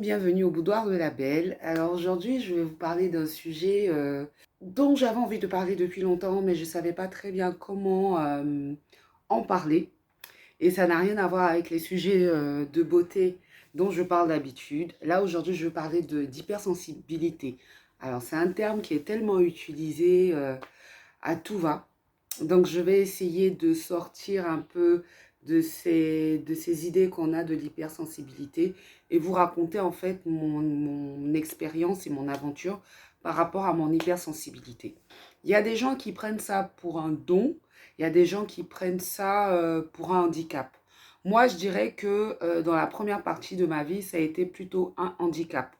bienvenue au boudoir de la Belle. Alors aujourd'hui, je vais vous parler d'un sujet dont j'avais envie de parler depuis longtemps, mais je ne savais pas très bien comment en parler. Et ça n'a rien à voir avec les sujets de beauté dont je parle d'habitude. Là, aujourd'hui, je vais parler d'hypersensibilité. Alors, c'est un terme qui est tellement utilisé à tout va. Donc, je vais essayer de sortir un peu de ces idées qu'on a de l'hypersensibilité et vous raconter en fait mon expérience et mon aventure par rapport à mon hypersensibilité. Il y a des gens qui prennent ça pour un don, il y a des gens qui prennent ça pour un handicap. Moi, je dirais que dans la première partie de ma vie, ça a été plutôt un handicap.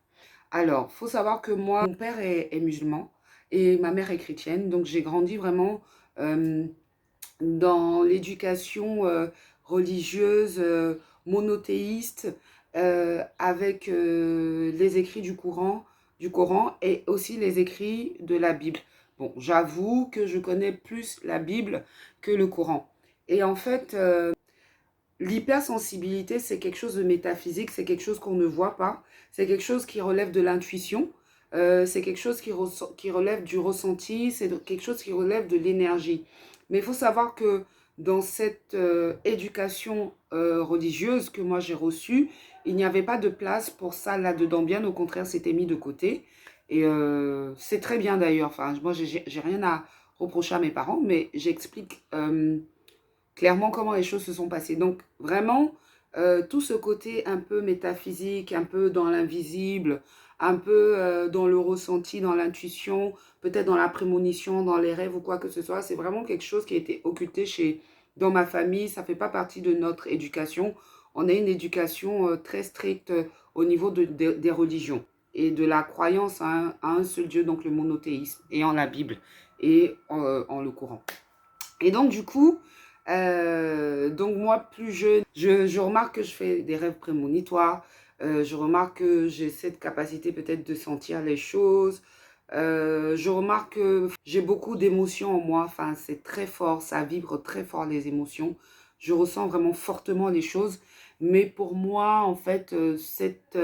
Alors, il faut savoir que moi, mon père est musulman et ma mère est chrétienne, donc j'ai grandi vraiment euh, dans l'éducation religieuse monothéiste avec les écrits du Coran et aussi les écrits de la Bible. Bon, j'avoue que je connais plus la Bible que le Coran. Et en fait, l'hypersensibilité, c'est quelque chose de métaphysique, c'est quelque chose qu'on ne voit pas, c'est quelque chose qui relève de l'intuition, c'est quelque chose qui relève du ressenti, c'est quelque chose qui relève de l'énergie. Mais il faut savoir que dans cette éducation religieuse que moi j'ai reçue, il n'y avait pas de place pour ça là-dedans. Bien au contraire, c'était mis de côté. Et c'est très bien d'ailleurs. Enfin, moi, j'ai rien à reprocher à mes parents, mais j'explique clairement comment les choses se sont passées. Donc vraiment, tout ce côté un peu métaphysique, un peu dans l'invisible, un peu dans le ressenti, dans l'intuition, peut-être dans la prémonition, dans les rêves ou quoi que ce soit, c'est vraiment quelque chose qui a été occulté dans ma famille. Ça ne fait pas partie de notre éducation. On a une éducation très stricte au niveau des religions et de la croyance à un seul Dieu, donc le monothéisme, et en la Bible et en le Coran. Et donc, du coup, donc moi, plus jeune, je remarque que je fais des rêves prémonitoires. Je remarque que j'ai cette capacité peut-être de sentir les choses. Je remarque que j'ai beaucoup d'émotions en moi. Enfin, c'est très fort, ça vibre très fort les émotions. Je ressens vraiment fortement les choses. Mais pour moi, en fait, cette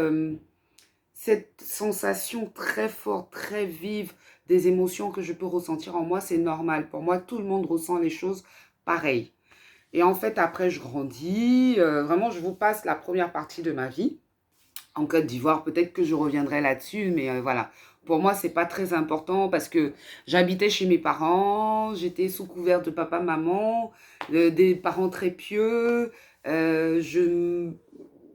sensation très forte, très vive des émotions que je peux ressentir en moi, c'est normal. Pour moi, tout le monde ressent les choses pareilles. Et en fait, après, je grandis. Vraiment, je vous passe la première partie de ma vie en Côte d'Ivoire. Peut-être que je reviendrai là-dessus, mais voilà. Pour moi, c'est pas très important parce que j'habitais chez mes parents, j'étais sous couvert de papa, maman, des parents très pieux.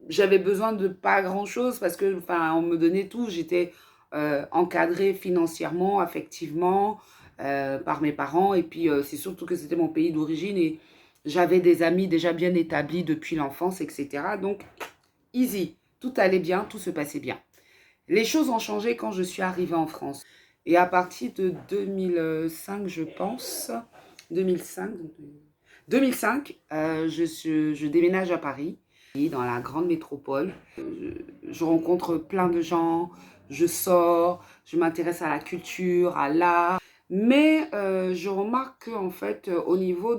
J'avais besoin de pas grand-chose parce que, enfin, on me donnait tout. J'étais encadrée financièrement, affectivement, par mes parents. Et puis, c'est surtout que c'était mon pays d'origine et j'avais des amis déjà bien établis depuis l'enfance, etc. Donc, easy. Tout allait bien, tout se passait bien. Les choses ont changé quand je suis arrivée en France. Et à partir de 2005, je pense, 2005, 2005 je déménage à Paris, dans la grande métropole. Je rencontre plein de gens, je sors, je m'intéresse à la culture, à l'art. Mais je remarque qu'en fait, au niveau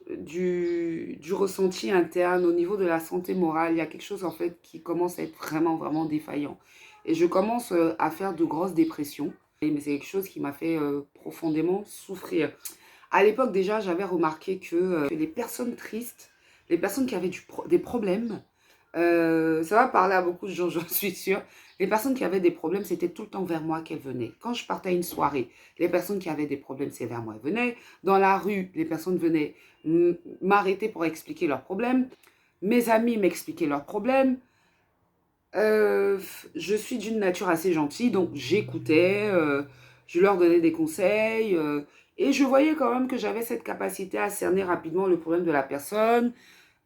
du ressenti interne, au niveau de la santé morale, il y a quelque chose en fait qui commence à être vraiment, vraiment défaillant. Et je commence à faire de grosses dépressions. Mais c'est quelque chose qui m'a fait profondément souffrir. À l'époque déjà, j'avais remarqué que les personnes tristes, les personnes qui avaient des problèmes, ça va parler à beaucoup de gens, j'en suis sûre. Les personnes qui avaient des problèmes, c'était tout le temps vers moi qu'elles venaient. Quand je partais à une soirée, les personnes qui avaient des problèmes, c'est vers moi qu'elles venaient. Dans la rue, les personnes venaient m'arrêter pour expliquer leurs problèmes. Mes amis m'expliquaient leurs problèmes. Euh, je suis d'une nature assez gentille, donc j'écoutais, je leur donnais des conseils, et je voyais quand même que j'avais cette capacité à cerner rapidement le problème de la personne,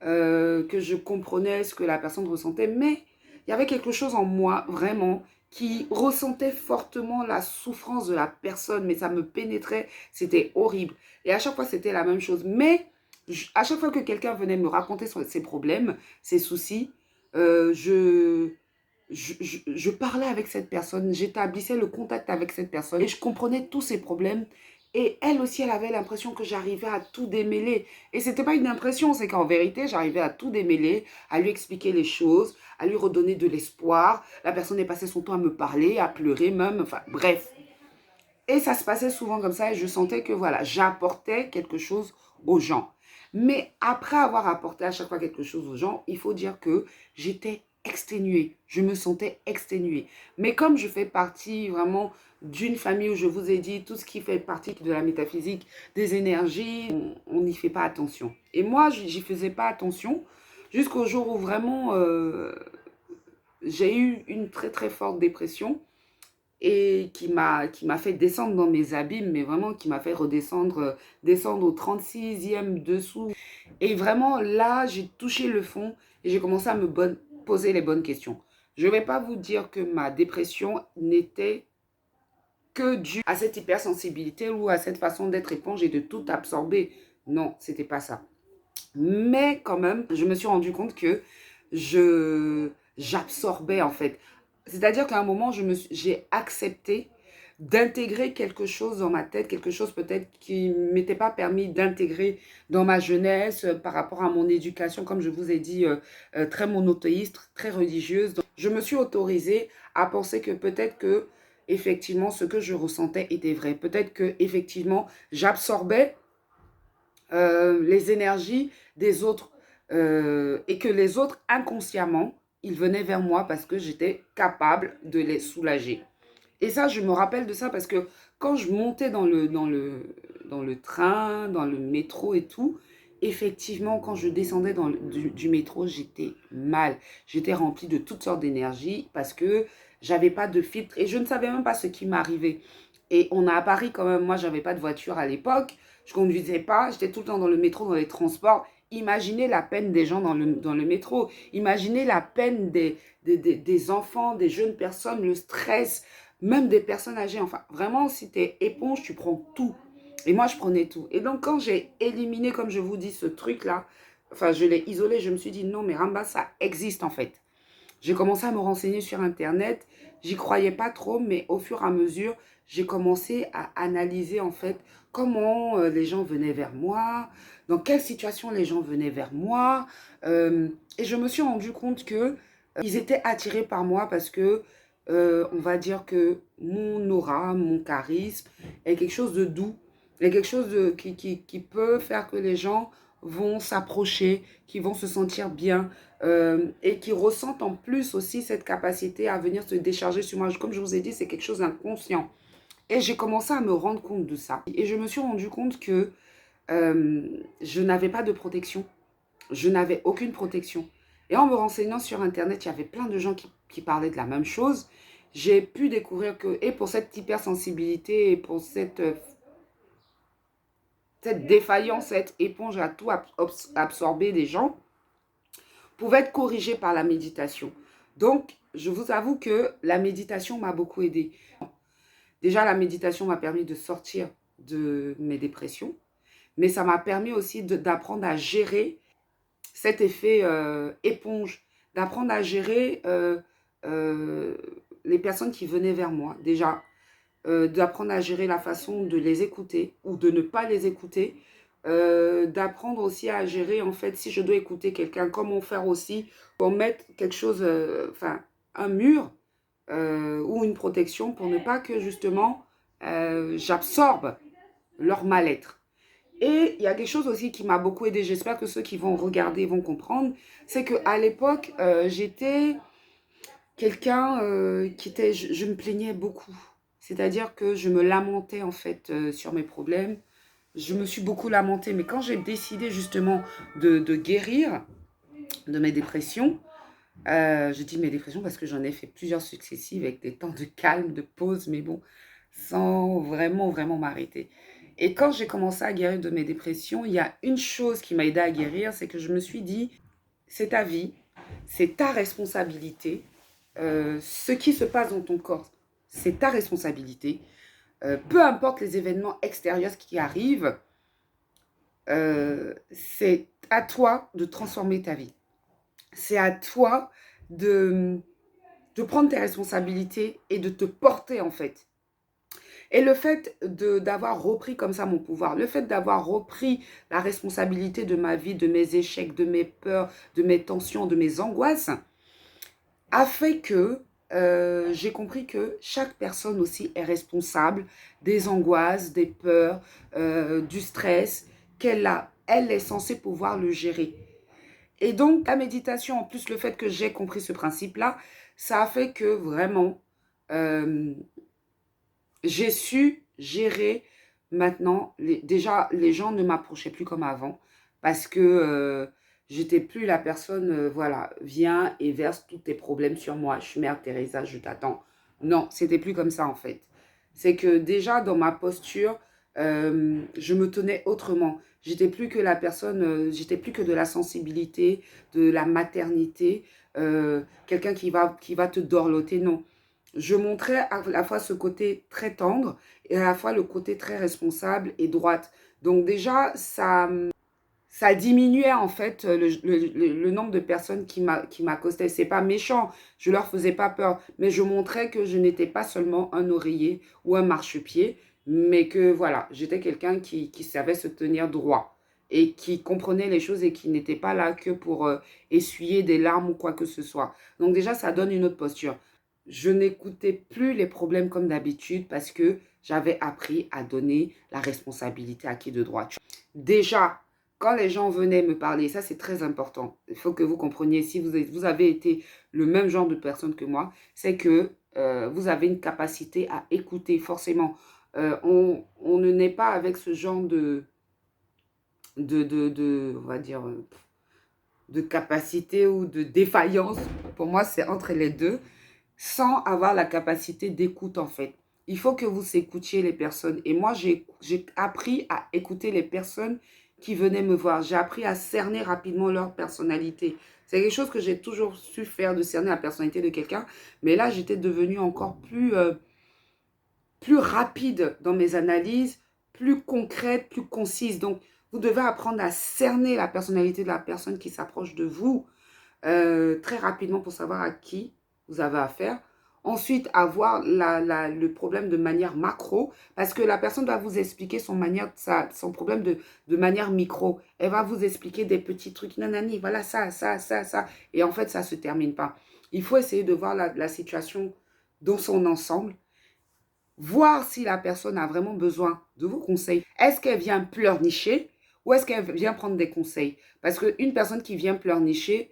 que je comprenais ce que la personne ressentait, mais il y avait quelque chose en moi, vraiment, qui ressentait fortement la souffrance de la personne, mais ça me pénétrait, c'était horrible. Et à chaque fois, c'était la même chose. Mais à chaque fois que quelqu'un venait me raconter ses problèmes, ses soucis, euh, je, je parlais avec cette personne, j'établissais le contact avec cette personne et je comprenais tous ses problèmes Et elle aussi, elle avait l'impression que j'arrivais à tout démêler. Et c'était pas une impression, c'est qu'en vérité, j'arrivais à tout démêler, à lui expliquer les choses, à lui redonner de l'espoir. La personne est passée son temps à me parler, à pleurer même, enfin bref. Et ça se passait souvent comme ça et je sentais que voilà, j'apportais quelque chose aux gens. Mais après avoir apporté à chaque fois quelque chose aux gens, il faut dire que j'étais exténuée. Je me sentais exténuée. Mais comme je fais partie vraiment d'une famille où je vous ai dit tout ce qui fait partie de la métaphysique, des énergies, on n'y fait pas attention. Et moi, j'y faisais pas attention jusqu'au jour où vraiment j'ai eu une très très forte dépression et qui m'a fait descendre dans mes abîmes, mais vraiment qui m'a fait redescendre, descendre au 36e dessous. Et vraiment, là, j'ai touché le fond et j'ai commencé à poser les bonnes questions. Je ne vais pas vous dire que ma dépression n'était que due à cette hypersensibilité ou à cette façon d'être éponge et de tout absorber. Non, c'était pas ça. Mais quand même, je me suis rendu compte que j'absorbais en fait. C'est-à-dire qu'à un moment, j'ai accepté d'intégrer quelque chose dans ma tête, quelque chose peut-être qui ne m'était pas permis d'intégrer dans ma jeunesse par rapport à mon éducation, comme je vous ai dit, très monothéiste, très religieuse. Donc, je me suis autorisée à penser que peut-être que, effectivement, ce que je ressentais était vrai. Peut-être que, effectivement, j'absorbais les énergies des autres et que les autres, inconsciemment, ils venaient vers moi parce que j'étais capable de les soulager. Et ça, je me rappelle de ça parce que quand je montais dans le train, dans le métro et tout, effectivement, quand je descendais du métro, j'étais mal. J'étais remplie de toutes sortes d'énergie parce que j'avais pas de filtre et je ne savais même pas ce qui m'arrivait. Et on a à Paris quand même, moi, j'avais pas de voiture à l'époque, je conduisais pas, j'étais tout le temps dans le métro, dans les transports. Imaginez la peine des gens dans le métro. Imaginez la peine des enfants, des jeunes personnes, le stress, même des personnes âgées. Enfin, vraiment, si tu es éponge, tu prends tout. Et moi, je prenais tout. Et donc, quand j'ai éliminé, comme je vous dis, ce truc-là, enfin, je l'ai isolé, je me suis dit, non, mais Ramba, ça existe en fait. J'ai commencé à me renseigner sur Internet. J'y croyais pas trop, mais au fur et à mesure, j'ai commencé à analyser en fait comment les gens venaient vers moi, dans quelle situation les gens venaient vers moi. Et je me suis rendu compte que ils étaient attirés par moi parce que on va dire que mon aura, mon charisme est quelque chose de doux, est quelque chose qui peut faire que les gens vont s'approcher, qui vont se sentir bien et qui ressentent en plus aussi cette capacité à venir se décharger sur moi. Comme je vous ai dit, c'est quelque chose d'inconscient. Et j'ai commencé à me rendre compte de ça. Et je me suis rendu compte que je n'avais pas de protection. Je n'avais aucune protection. Et en me renseignant sur Internet, il y avait plein de gens qui parlaient de la même chose. J'ai pu découvrir que, et pour cette hypersensibilité, et pour cette défaillance, cette éponge à tout absorber des gens, pouvait être corrigée par la méditation. Donc, je vous avoue que la méditation m'a beaucoup aidée. Déjà, la méditation m'a permis de sortir de mes dépressions, mais ça m'a permis aussi d'apprendre à gérer cet effet éponge, d'apprendre à gérer les personnes qui venaient vers moi. Déjà, d'apprendre à gérer la façon de les écouter ou de ne pas les écouter, d'apprendre aussi à gérer, en fait, si je dois écouter quelqu'un, comment faire aussi pour mettre quelque chose, enfin, un mur ou une protection pour ne pas que, justement, j'absorbe leur mal-être. Et il y a quelque chose aussi qui m'a beaucoup aidé, j'espère que ceux qui vont regarder vont comprendre, c'est qu'à l'époque, j'étais quelqu'un qui était, je me plaignais beaucoup. C'est-à-dire que je me lamentais en fait sur mes problèmes. Je me suis beaucoup lamentée, mais quand j'ai décidé justement de guérir de mes dépressions, je dis mes dépressions parce que j'en ai fait plusieurs successives avec des temps de calme, de pause, mais bon, sans vraiment, vraiment m'arrêter. Et quand j'ai commencé à guérir de mes dépressions, il y a une chose qui m'a aidé à guérir, c'est que je me suis dit, c'est ta vie, c'est ta responsabilité. Ce qui se passe dans ton corps, c'est ta responsabilité. Peu importe les événements extérieurs qui arrivent, c'est à toi de transformer ta vie. C'est à toi de prendre tes responsabilités et de te porter en fait. Et le fait d'avoir repris comme ça mon pouvoir, le fait d'avoir repris la responsabilité de ma vie, de mes échecs, de mes peurs, de mes tensions, de mes angoisses, a fait que j'ai compris que chaque personne aussi est responsable des angoisses, des peurs, du stress, elle est censée pouvoir le gérer. Et donc, la méditation, en plus le fait que j'ai compris ce principe-là, ça a fait que vraiment, euh, j'ai su gérer maintenant. Déjà, les gens ne m'approchaient plus comme avant parce que j'étais plus la personne, voilà, viens et verse tous tes problèmes sur moi. Je suis Mère Teresa, je t'attends. Non, c'était plus comme ça en fait. C'est que déjà dans ma posture, je me tenais autrement. J'étais plus que la personne, j'étais plus que de la sensibilité, de la maternité, quelqu'un qui va te dorloter. Non, je montrais à la fois ce côté très tendre et à la fois le côté très responsable et droite. Donc déjà, ça diminuait en fait le nombre de personnes qui m'accostaient. C'est pas méchant, je leur faisais pas peur, mais je montrais que je n'étais pas seulement un oreiller ou un marchepied, mais que voilà, j'étais quelqu'un qui savait se tenir droit et qui comprenait les choses et qui n'était pas là que pour essuyer des larmes ou quoi que ce soit. Donc déjà, ça donne une autre posture. Je n'écoutais plus les problèmes comme d'habitude parce que j'avais appris à donner la responsabilité à qui de droit. Déjà, quand les gens venaient me parler, ça c'est très important, il faut que vous compreniez, si vous avez été le même genre de personne que moi, c'est que vous avez une capacité à écouter forcément. On ne naît pas avec ce genre on va dire, de capacité ou de défaillance. Pour moi, c'est entre les deux, sans avoir la capacité d'écoute en fait. Il faut que vous écoutiez les personnes. Et moi, j'ai appris à écouter les personnes qui venaient me voir. J'ai appris à cerner rapidement leur personnalité. C'est quelque chose que j'ai toujours su faire, de cerner la personnalité de quelqu'un. Mais là, j'étais devenue encore plus rapide dans mes analyses, plus concrète, plus concise. Donc, vous devez apprendre à cerner la personnalité de la personne qui s'approche de vous très rapidement pour savoir à qui vous avez affaire. Ensuite, avoir le problème de manière macro, parce que la personne va vous expliquer son problème de manière micro. Elle va vous expliquer des petits trucs, nanani, voilà ça, ça, ça, ça. Et en fait, ça ne se termine pas. Il faut essayer de voir la situation dans son ensemble, voir si la personne a vraiment besoin de vos conseils. Est-ce qu'elle vient pleurnicher ou est-ce qu'elle vient prendre des conseils? Parce qu'une personne qui vient pleurnicher,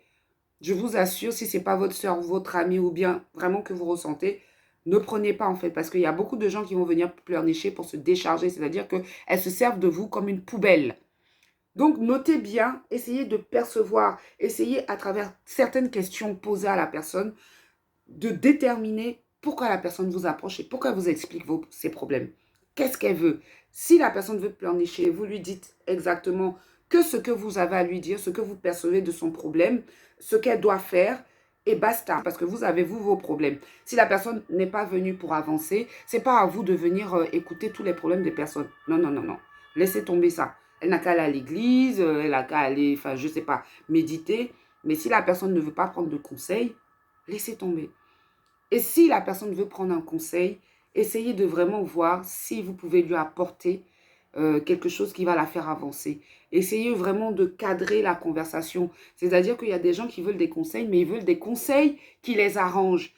je vous assure, si ce n'est pas votre soeur, votre ami ou bien vraiment que vous ressentez, ne prenez pas en fait. Parce qu'il y a beaucoup de gens qui vont venir pleurnicher pour se décharger. C'est-à-dire qu'elles se servent de vous comme une poubelle. Donc, notez bien, essayez de percevoir, essayez à travers certaines questions posées à la personne, de déterminer pourquoi la personne vous approche et pourquoi elle vous explique ses problèmes. Qu'est-ce qu'elle veut? Si la personne veut pleurnicher, vous lui dites exactement que ce que vous avez à lui dire, ce que vous percevez de son problème, ce qu'elle doit faire, et basta. Parce que vous avez, vous, vos problèmes. Si la personne n'est pas venue pour avancer, c'est pas à vous de venir écouter tous les problèmes des personnes. Non, non, non, non. Laissez tomber ça. Elle n'a qu'à aller à l'église, elle n'a qu'à aller, enfin, je sais pas, méditer. Mais si la personne ne veut pas prendre de conseils, laissez tomber. Et si la personne veut prendre un conseil, essayez de vraiment voir si vous pouvez lui apporter quelque chose qui va la faire avancer. Essayez vraiment de cadrer la conversation. C'est-à-dire qu'il y a des gens qui veulent des conseils, mais ils veulent des conseils qui les arrangent.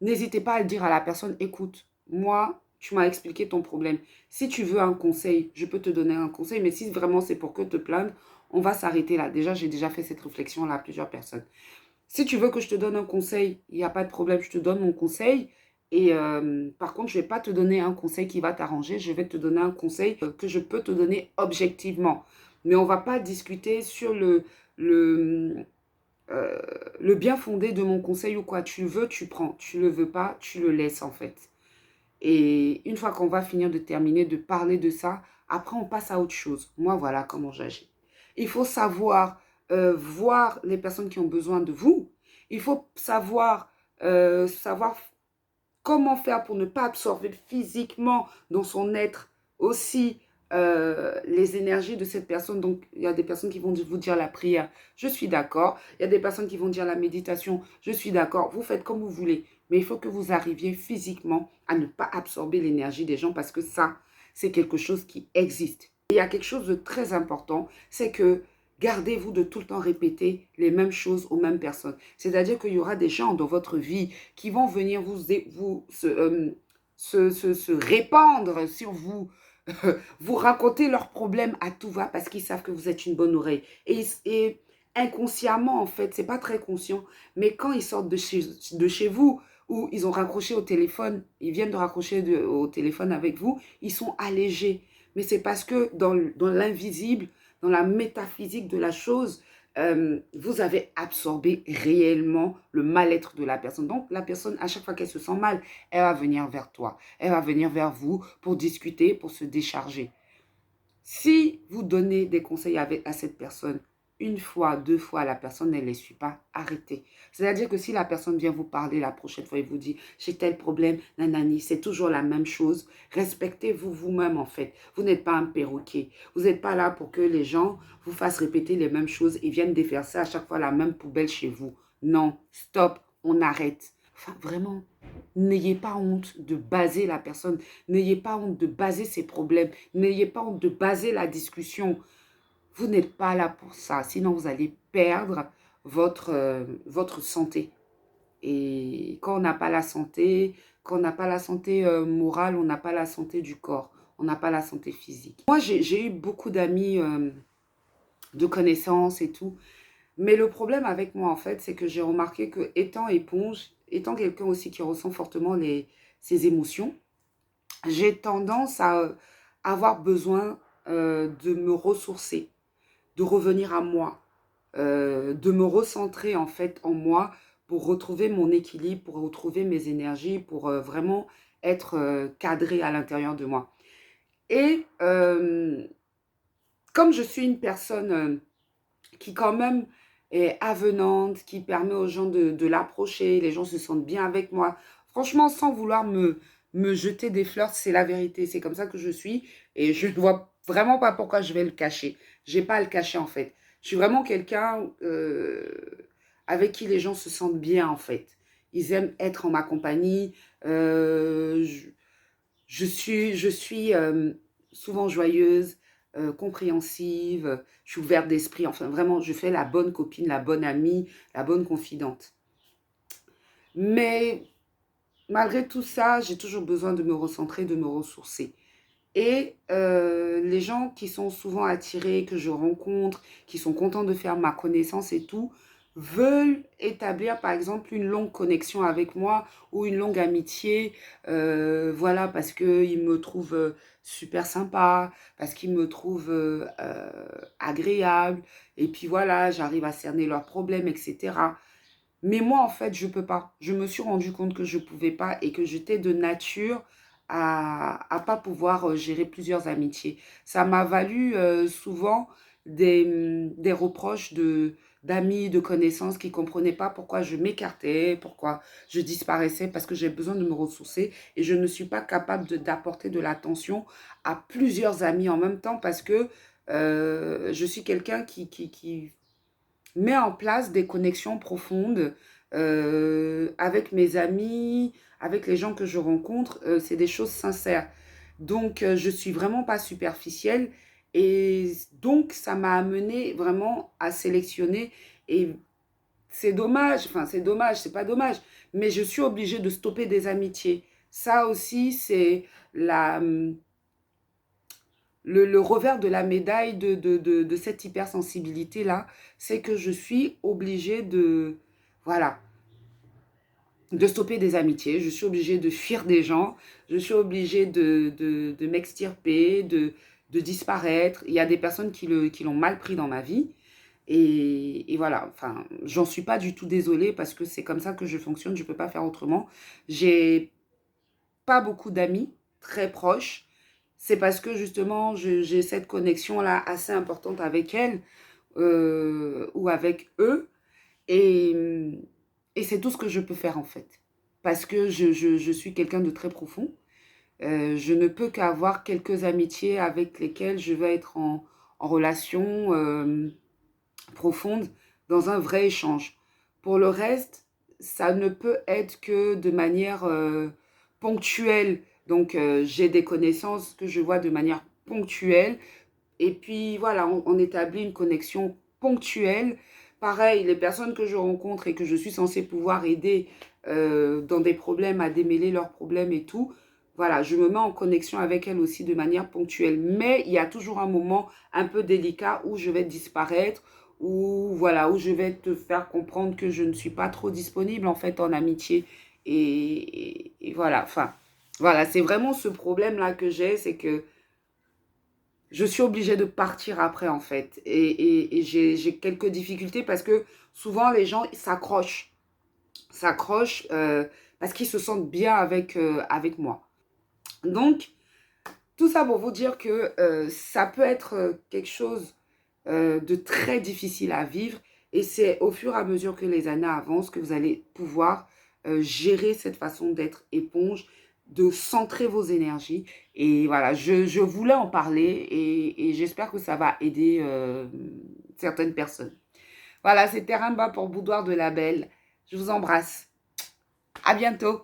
N'hésitez pas à le dire à la personne, écoute, moi, tu m'as expliqué ton problème. Si tu veux un conseil, je peux te donner un conseil, mais si vraiment c'est pour que te plaindre, on va s'arrêter là. Déjà, j'ai déjà fait cette réflexion-là à plusieurs personnes. Si tu veux que je te donne un conseil, il n'y a pas de problème, je te donne mon conseil. Et par contre, je ne vais pas te donner un conseil qui va t'arranger, je vais te donner un conseil que je peux te donner objectivement. Mais on ne va pas discuter sur le, euh, le bien fondé de mon conseil ou quoi. Tu le veux, tu prends. Tu ne le veux pas, tu le laisses en fait. Et une fois qu'on va finir de terminer de parler de ça, après on passe à autre chose. Moi, voilà comment j'agis. Il faut savoir voir les personnes qui ont besoin de vous. Il faut savoir comment faire pour ne pas absorber physiquement dans son être aussi les énergies de cette personne. Donc, il y a des personnes qui vont vous dire la prière, je suis d'accord. Il y a des personnes qui vont dire la méditation, je suis d'accord. Vous faites comme vous voulez. Mais il faut que vous arriviez physiquement à ne pas absorber l'énergie des gens parce que ça, c'est quelque chose qui existe. Et il y a quelque chose de très important, c'est que gardez-vous de tout le temps répéter les mêmes choses aux mêmes personnes. C'est-à-dire qu'il y aura des gens dans votre vie qui vont venir se répandre sur vous, vous raconter leurs problèmes à tout va parce qu'ils savent que vous êtes une bonne oreille. Et inconsciemment, en fait, c'est pas très conscient, mais quand ils sortent de chez vous, ou ils ont raccroché au téléphone, ils viennent de raccrocher au téléphone avec vous, ils sont allégés. Mais c'est parce que dans l'invisible, dans la métaphysique de la chose, vous avez absorbé réellement le mal-être de la personne. Donc, la personne, à chaque fois qu'elle se sent mal, elle va venir vers toi. Elle va venir vers vous pour discuter, pour se décharger. Si vous donnez des conseils à cette personne, une fois, deux fois, la personne ne les suit pas, arrêtez. C'est-à-dire que si la personne vient vous parler la prochaine fois et vous dit j'ai tel problème, nanani, c'est toujours la même chose, respectez-vous vous-même en fait. Vous n'êtes pas un perroquet. Vous n'êtes pas là pour que les gens vous fassent répéter les mêmes choses et viennent déverser à chaque fois la même poubelle chez vous. Non, stop, on arrête. Enfin, vraiment, n'ayez pas honte de baser la personne. N'ayez pas honte de baser ses problèmes. N'ayez pas honte de baser la discussion. Vous n'êtes pas là pour ça. Sinon, vous allez perdre votre santé. Et quand on n'a pas la santé, quand on n'a pas la santé morale, on n'a pas la santé du corps. On n'a pas la santé physique. Moi, j'ai eu beaucoup d'amis, de connaissances et tout. Mais le problème avec moi, en fait, c'est que j'ai remarqué que étant éponge, étant quelqu'un aussi qui ressent fortement ses émotions, j'ai tendance à avoir besoin de me ressourcer, de revenir à moi, de me recentrer en fait en moi pour retrouver mon équilibre, pour retrouver mes énergies, pour vraiment être cadré à l'intérieur de moi. Et comme je suis une personne qui quand même est avenante, qui permet aux gens de l'approcher, les gens se sentent bien avec moi. Franchement, sans vouloir me jeter des fleurs, c'est la vérité. C'est comme ça que je suis et je ne vois vraiment pas pourquoi je vais le cacher. J'ai pas à le cacher en fait. Je suis vraiment quelqu'un avec qui les gens se sentent bien en fait. Ils aiment être en ma compagnie. Je suis souvent joyeuse, compréhensive, je suis ouverte d'esprit. Enfin, vraiment, je fais la bonne copine, la bonne amie, la bonne confidente. Mais malgré tout ça, j'ai toujours besoin de me recentrer, de me ressourcer. Et les gens qui sont souvent attirés, que je rencontre, qui sont contents de faire ma connaissance et tout, veulent établir par exemple une longue connexion avec moi ou une longue amitié, voilà, parce qu'ils me trouvent super sympa, parce qu'ils me trouvent agréable, et puis voilà, j'arrive à cerner leurs problèmes, etc. Mais moi, en fait, je peux pas. Je me suis rendu compte que je pouvais pas et que j'étais de nature à pas pouvoir gérer plusieurs amitiés. Ça m'a valu souvent des reproches d'amis, de connaissances qui comprenaient pas pourquoi je m'écartais, pourquoi je disparaissais, parce que j'ai besoin de me ressourcer et je ne suis pas capable d'apporter de l'attention à plusieurs amis en même temps parce que je suis quelqu'un qui mets en place des connexions profondes avec mes amis, avec les gens que je rencontre. C'est des choses sincères. Donc, je suis vraiment pas superficielle. Et donc, ça m'a amené vraiment à sélectionner. Et c'est dommage, enfin, c'est dommage, c'est pas dommage. Mais je suis obligée de stopper des amitiés. Ça aussi, c'est la, le revers de la médaille de cette hypersensibilité-là, c'est que je suis obligée voilà, de stopper des amitiés, je suis obligée de fuir des gens, je suis obligée de m'extirper, de disparaître. Il y a des personnes qui l'ont mal pris dans ma vie. Et voilà, enfin, j'en suis pas du tout désolée parce que c'est comme ça que je fonctionne, je peux pas faire autrement. J'ai pas beaucoup d'amis très proches. C'est parce que justement, j'ai cette connexion-là assez importante avec elles ou avec eux. Et, et c'est tout ce que je peux faire en fait. Parce que je suis quelqu'un de très profond. Je ne peux qu'avoir quelques amitiés avec lesquelles je vais être en relation profonde dans un vrai échange. Pour le reste, ça ne peut être que de manière ponctuelle. Donc, j'ai des connaissances que je vois de manière ponctuelle. Et puis, voilà, on établit une connexion ponctuelle. Pareil, les personnes que je rencontre et que je suis censée pouvoir aider dans des problèmes, à démêler leurs problèmes et tout, voilà, je me mets en connexion avec elles aussi de manière ponctuelle. Mais il y a toujours un moment un peu délicat où je vais disparaître, où, voilà, où je vais te faire comprendre que je ne suis pas trop disponible en fait en amitié. Et voilà, enfin, voilà, c'est vraiment ce problème-là que j'ai, c'est que je suis obligée de partir après, en fait. Et j'ai quelques difficultés parce que souvent, les gens s'accrochent parce qu'ils se sentent bien avec moi. Donc, tout ça pour vous dire que ça peut être quelque chose de très difficile à vivre. Et c'est au fur et à mesure que les années avancent que vous allez pouvoir gérer cette façon d'être éponge, de centrer vos énergies. Et voilà, je voulais en parler et j'espère que ça va aider certaines personnes. Voilà, c'était Rimba pour Boudoir de la Belle. Je vous embrasse. À bientôt.